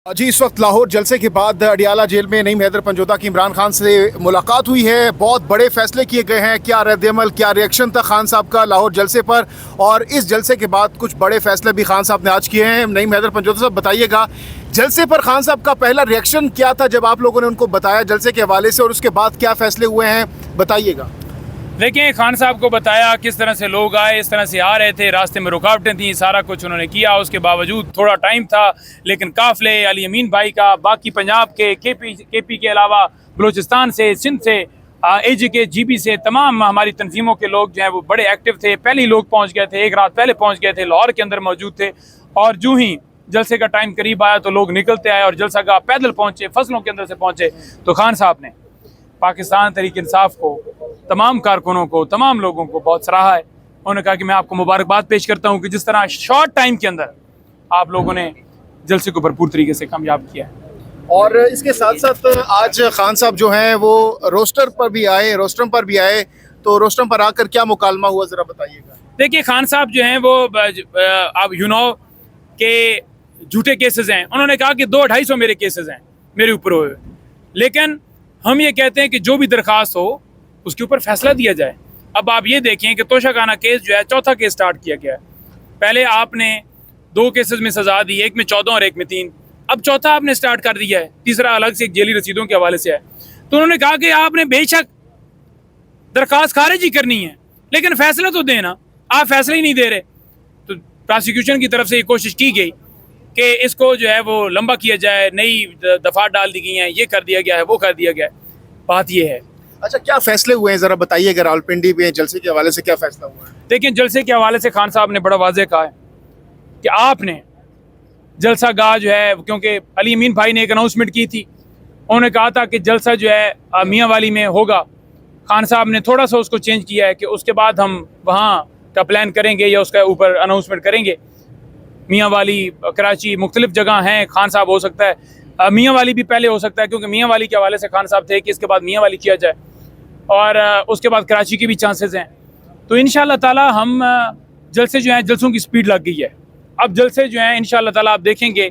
जी इस वक्त लाहौर जलसे के बाद अडियाला जेल में नईम हैदर पंजोता की इमरान खान से मुलाकात हुई है। बहुत बड़े फैसले किए गए हैं। क्या रद्द-ए-अमल, क्या रिएक्शन था खान साहब का लाहौर जलसे पर, और इस जलसे के बाद कुछ बड़े फैसले भी खान साहब ने आज किए हैं। नईम हैदर पंजोता साहब, बताइएगा जलसे पर खान साहब का पहला रिएक्शन क्या था जब आप लोगों ने उनको बताया जलसे के हवाले से, और उसके बाद क्या फैसले हुए हैं, बताइएगा। देखिए, खान साहब को बताया किस तरह से लोग आए, इस तरह से आ रहे थे, रास्ते में रुकावटें थी, सारा कुछ उन्होंने किया। उसके बावजूद थोड़ा टाइम था, लेकिन काफ़िले अली अमीन भाई का, बाकी पंजाब के केपी के अलावा बलूचिस्तान से, सिंध से, AJK GB से, तमाम हमारी तंजीमों के लोग जो हैं वो बड़े एक्टिव थे। पहले ही लोग पहुँच गए थे, एक रात पहले पहुँच गए थे, लाहौर के अंदर मौजूद थे। और जो ही जलसे का टाइम करीब आया तो लोग निकलते आए और जलसा का पैदल पहुँचे, फसलों के अंदर से पहुँचे। तो खान साहब ने पाकिस्तान तहरीक इंसाफ को, तमाम कारकुनों को, तमाम लोगों को बहुत सराहा है। उन्होंने कहा कि मैं आपको मुबारकबाद पेश करता हूं कि जिस तरह शॉर्ट टाइम के अंदर आप लोगों ने जलसे को भरपूर तरीके से कामयाब किया है। और इसके साथ साथ आज खान साहब जो हैं वो रोस्टर पर भी आए, तो रोस्टर पर आकर क्या मुकालमा हुआ, ज़रा बताइएगा। देखिए, खान साहब जो हैं वो अब के झूठे केसेस हैं। उन्होंने कहा कि 200-250 मेरे केसेस हैं मेरे ऊपर हुए, लेकिन हम ये कहते हैं कि जो भी दरख्वास्त हो उसके ऊपर फैसला दिया जाए। अब आप ये देखें कि तोशाखाना केस जो है, चौथा केस स्टार्ट किया गया है। पहले आपने 2 केसेस में सजा दी, एक में 14 और एक में 3। अब चौथा आपने स्टार्ट कर दिया है, तीसरा अलग से एक जेली रसीदों के हवाले से है। तो उन्होंने कहा कि आपने बेशक दरख्वास्त खारिज ही करनी है, लेकिन फैसला तो देना, आप फैसला ही नहीं दे रहे। तो प्रोसिक्यूशन की तरफ से ये कोशिश की गई कि इसको जो है वो लंबा किया जाए, नई दफा डाल दी गई हैं, ये कर दिया गया है, वो कर दिया गया है। बात ये है। अच्छा, क्या फैसले हुए हैं, ज़रा बताइएगा। रावलपिंडी में जलसे के हवाले से क्या फैसला हुआ है? देखिए, जलसे के हवाले से खान साहब ने बड़ा वाज़ेह कहा है कि आपने जलसा गाह जो है, क्योंकि अली अमीन भाई ने एक अनाउंसमेंट की थी, उन्होंने कहा था कि जलसा जो है मियाँ वाली में होगा। खान साहब ने थोड़ा सा उसको चेंज किया है कि उसके बाद हम वहाँ का प्लान करेंगे या उसका ऊपर अनाउंसमेंट करेंगे। मियाँ वाली, कराची, मुख्तलिफ जगह हैं। खान साहब हो सकता है मियाँ वाली भी पहले हो सकता है, क्योंकि मियाँ वाली के हवाले से खान साहब थे कि इसके बाद मियाँ वाली किया जाए, और उसके बाद कराची की भी चांसेस हैं। तो इंशाअल्लाह ताला हम जलसे जो हैं, जलसों की स्पीड लग गई है। अब जलसे जो हैं इंशाअल्लाह ताला आप देखेंगे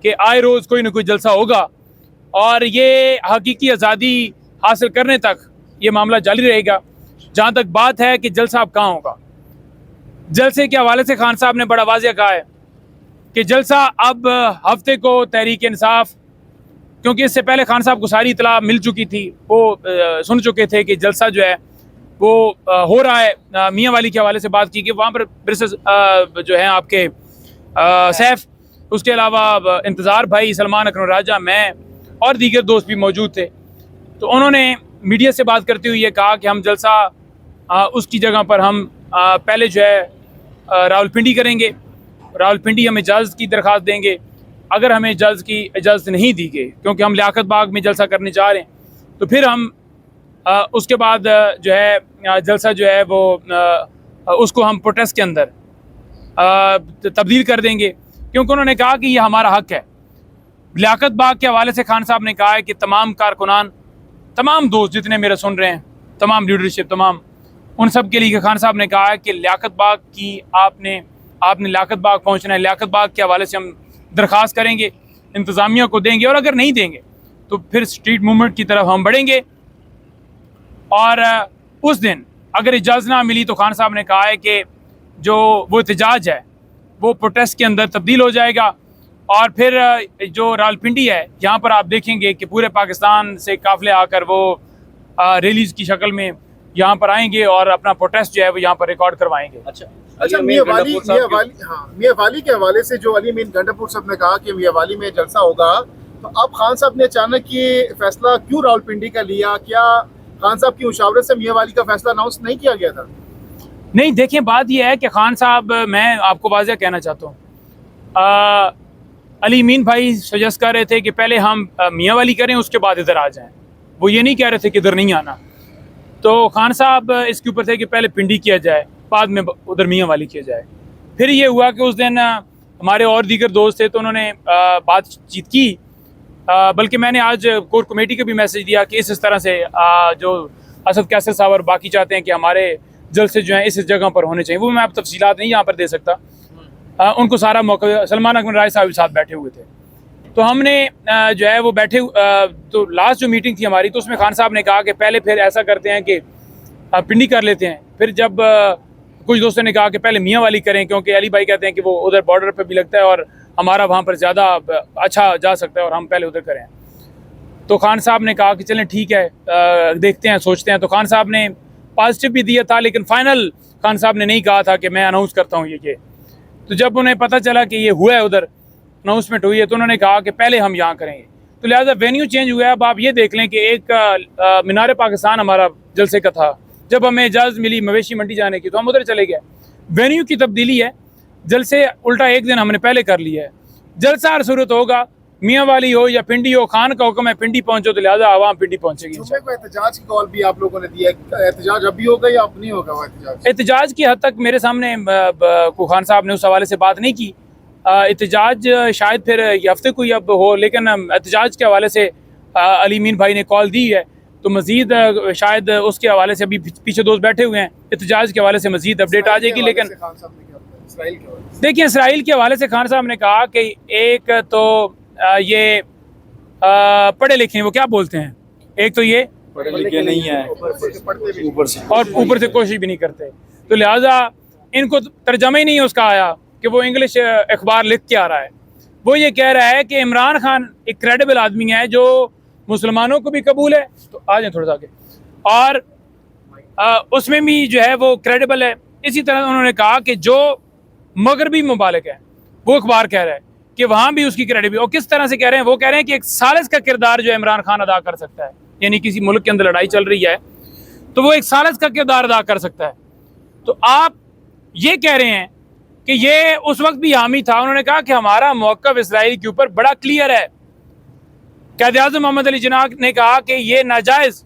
कि आए रोज़ कोई ना कोई जलसा होगा, और ये हकीकी आज़ादी हासिल करने तक ये मामला जारी रहेगा। जहाँ तक बात है कि जलसा अब कहाँ होगा, जलसे के हवाले से खान साहब ने बड़ा वाज़ेह कहा है कि जलसा अब हफ्ते को तहरीक इंसाफ, क्योंकि इससे पहले खान साहब को सारी इतला मिल चुकी थी, वो सुन चुके थे कि जलसा जो है वो हो रहा है। मियाँ वाली के हवाले से बात की कि वहाँ पर जो हैं आपके सैफ, उसके अलावा इंतज़ार भाई, सलमान अकरम राजा, मैं और दीगर दोस्त भी मौजूद थे। तो उन्होंने मीडिया से बात करते हुए ये कहा कि हम जलसा उसकी जगह पर हम पहले जो है रावलपिंडी करेंगे, रावलपिंडी हम इजाज़त की दरख्वास्त देंगे। अगर हमें इजाज़त की इजाज़त नहीं दी गई, क्योंकि हम लियाकत बाग में जलसा करने जा रहे हैं, तो फिर हम उसके बाद जो है जलसा जो है वो उसको हम प्रोटेस्ट के अंदर तब्दील कर देंगे, क्योंकि उन्होंने कहा कि ये हमारा हक है। लियाकत बाग के हवाले से खान साहब ने कहा है कि तमाम कारकुनान, तमाम दोस्त जितने मेरे सुन रहे हैं, तमाम लीडरशिप, तमाम उन सब के लिए खान साहब ने कहा है कि लियाकत बाग की आपने लियाकत बाग पहुँचना है। लियाकत बाग के हवाले से हम दरख्वास्त करेंगे, इंतज़ामिया को देंगे, और अगर नहीं देंगे तो फिर स्ट्रीट मूवमेंट की तरफ हम बढ़ेंगे। और उस दिन अगर इजाज़त ना मिली तो खान साहब ने कहा है कि जो वो एहतजाज है वो प्रोटेस्ट के अंदर तब्दील हो जाएगा। और फिर जो रावलपिंडी है, यहाँ पर आप देखेंगे कि पूरे पाकिस्तान से काफ़िले आकर वो रैलीज़ की शक्ल में यहाँ पर आएंगे और अपना प्रोटेस्ट जो है वो यहाँ पर रिकॉर्ड करवाएंगे। अच्छा, मियाँ वाली के हवाले से जो अली अमीन गंडापुर साहब ने कहा कि मियाँ वाली में जलसा होगा, तो अब खान साहब ने अचानक ये फैसला क्यों रावलपिंडी का लिया? क्या खान साहब की मुशावरत से मियाँ वाली का फैसला अनाउंस नहीं किया गया था? नहीं, देखिए, बात यह है कि खान साहब, मैं आपको वाज़ेह कहना चाहता हूँ, अली अमीन भाई सजेस्ट कर रहे थे कि पहले हम मियाँ वाली करें, उसके बाद इधर आ जाएं। वो ये नहीं कह रहे थे कि इधर नहीं आना। तो खान साहब इसके ऊपर थे कि पहले पिंडी किया जाए, बाद में उधर मियाँ वाली किया जाए। फिर ये हुआ कि उस दिन हमारे और दीगर दोस्त थे, तो उन्होंने बातचीत की, बल्कि मैंने आज कोर कमेटी को भी मैसेज दिया कि इस तरह से जो असद कैसर साहब और बाकी चाहते हैं कि हमारे जलसे जो हैं इस जगह पर होने चाहिए, वो मैं अब तफसीलात नहीं यहाँ पर दे सकता। उनको सारा मौका, सलमान अकरम राय साहब साथ बैठे हुए थे। तो हमने जो है वो बैठे तो लास्ट जो मीटिंग थी हमारी, तो उसमें खान साहब ने कहा कि पहले फिर ऐसा करते हैं कि पिंडी कर लेते हैं। फिर जब कुछ दोस्तों ने कहा कि पहले मियाँ वाली करें, क्योंकि अली भाई कहते हैं कि वो उधर बॉर्डर पे भी लगता है और हमारा वहाँ पर ज़्यादा अच्छा जा सकता है और हम पहले उधर करें। तो खान साहब ने कहा कि चलें ठीक है, देखते हैं, सोचते हैं। तो खान साहब ने पॉजिटिव भी दिया था, लेकिन फाइनल खान साहब ने नहीं कहा था कि मैं अनाउंस करता हूँ ये। तो जब उन्हें पता चला कि ये हुआ है, उधर अनाउंसमेंट हुई है, तो उन्होंने कहा कि पहले हम यहाँ करेंगे। तो लिहाजा वेन्यू चेंज हुआ है। अब आप ये देख लें कि एक मीनार पाकिस्तान हमारा जलसे का था, जब हमें इजाज़त मिली मवेशी मंडी जाने की तो हम उधर चले गए। वेन्यू की तब्दीली है, जलसे उल्टा एक दिन हमने पहले कर लिया है। जलसा हर सूरत होगा, मियाँ वाली हो या पिंडी हो, खान का हुक्म है पिंडी पहुंचो, तो लिहाजा आवाम पिंडी पहुंचेगी। जुम्मे को एहतजाज की कॉल भी आप लोगों ने दिया है, एहतजाज अभी होगा या अब नहीं होगा वो एहतजाज? एहतजाज की हद तक मेरे सामने को खान साहब ने उस हवाले से बात नहीं की। एहतजाज शायद फिर ये हफ्ते को ही अब हो, लेकिन एहतजाज के हवाले से अली मीन भाई ने कॉल दी है, तो मज़ीद शायद उसके हवाले से अभी पीछे दोस्त बैठे हुए हैं, एहतजाज के हवाले से मज़ीद अपडेट आ जाएगी। लेकिन देखिए, इसराइल के हवाले से खान साहब ने कहा कि एक तो ये पढ़े लिखे, वो क्या बोलते हैं, एक तो ये पढ़े लिखे नहीं है, ऊपर से और ऊपर से कोशिश भी नहीं करते। तो लिहाजा इनको तर्जमा ही नहीं उसका आया कि वो इंग्लिश अखबार लिख के आ रहा है। वो ये कह रहा है कि इमरान खान एक क्रेडिबल आदमी है जो मुसलमानों को भी कबूल है, तो आ जाए थोड़ा सा आगे, और उसमें भी जो है वो क्रेडिबल है। इसी तरह उन्होंने कहा कि जो मगरबी मुबालिक है, वो अखबार कह रहा है कि वहाँ भी उसकी क्रेडिबिलिटी, और किस तरह से कह रहे हैं, वो कह रहे हैं कि एक सालिस का किरदार जो इमरान खान अदा कर सकता है, यानी किसी मुल्क के अंदर लड़ाई चल रही है तो वो एक सालिस का किरदार अदा कर सकता है। तो आप ये कह रहे हैं कि ये उस वक्त भी हामी था। उन्होंने कहा कि हमारा मौक़िफ़ इसराइल के ऊपर बड़ा क्लियर है। क़ायद-ए-आज़म मोहम्मद अली जिन्ना ने कहा कि ये नाजायज़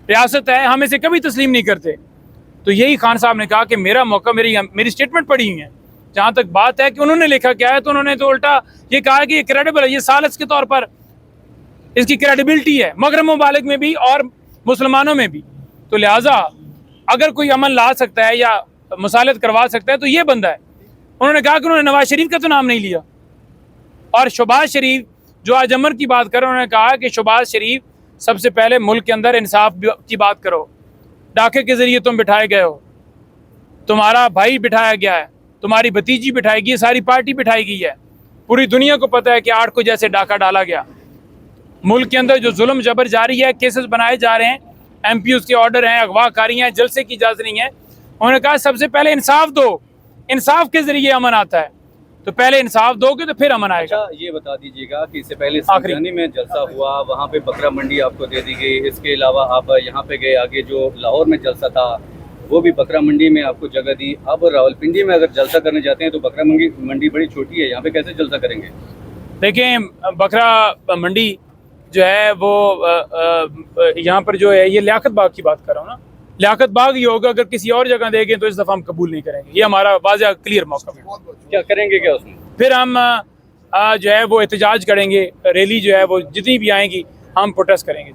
रियासत है, हम इसे कभी तस्लीम नहीं करते। तो यही खान साहब ने कहा कि मेरा मौका, मेरी स्टेटमेंट पड़ी हुई है। जहाँ तक बात है कि उन्होंने लिखा क्या है, तो उन्होंने तो उल्टा ये कहा कि ये क्रेडिबल है, ये सालिस के तौर पर इसकी क्रेडिबिलिटी है मगरब ममालिक में भी और मुसलमानों में भी। तो लिहाजा अगर कोई अमन ला सकता है या मुसालत करवा सकता है तो ये बंदा है। उन्होंने कहा कि उन्होंने नवाज शरीफ का तो नाम नहीं लिया, और शहबाज शरीफ जो आज अमन की बात कर रहे हैं, उन्होंने कहा कि शहबाज शरीफ सबसे पहले मुल्क के अंदर इंसाफ की बात करो। डाके के ज़रिए तुम बिठाए गए हो, तुम्हारा भाई बिठाया गया है, तुम्हारी भतीजी बिठाई गई है, सारी पार्टी बिठाई गई है। पूरी दुनिया को पता है कि 8 को जैसे डाका डाला गया। मुल्क के अंदर जो जुल्म जबर जारी है, केसेस बनाए जा रहे हैं, MPs के ऑर्डर हैं, अगवाकारी हैं, जलसे की इजाज़त नहीं है। उन्होंने कहा सबसे पहले इंसाफ दो, इंसाफ के ज़रिए अमन आता है, तो पहले इंसाफ दोगे तो फिर अमन आएगा। अच्छा, ये बता दीजिएगा कि इससे पहले सिंघानी में जलसा हुआ, वहाँ पे बकरा मंडी आपको दे दी गई। इसके अलावा आप यहाँ पे गए, आगे जो लाहौर में जलसा था वो भी बकरा मंडी में आपको जगह दी। अब रावलपिंडी में अगर जलसा करने जाते हैं तो बकरा मंडी बड़ी छोटी है, यहाँ पे कैसे जलसा करेंगे? देखें, बकरा मंडी जो है वो यहाँ पर जो है, ये लियाकत बाग की बात कर रहा हूँ ना, लियाकत बाग ही होगा। अगर किसी और जगह देंगे तो इस दफ़ा हम कबूल नहीं करेंगे, ये हमारा वाज़ेह क्लियर मौका है। क्या करेंगे क्या उसमें? फिर हम जो है वो एहतजाज करेंगे, रैली जो है वो जितनी भी आएंगी हम प्रोटेस्ट करेंगे।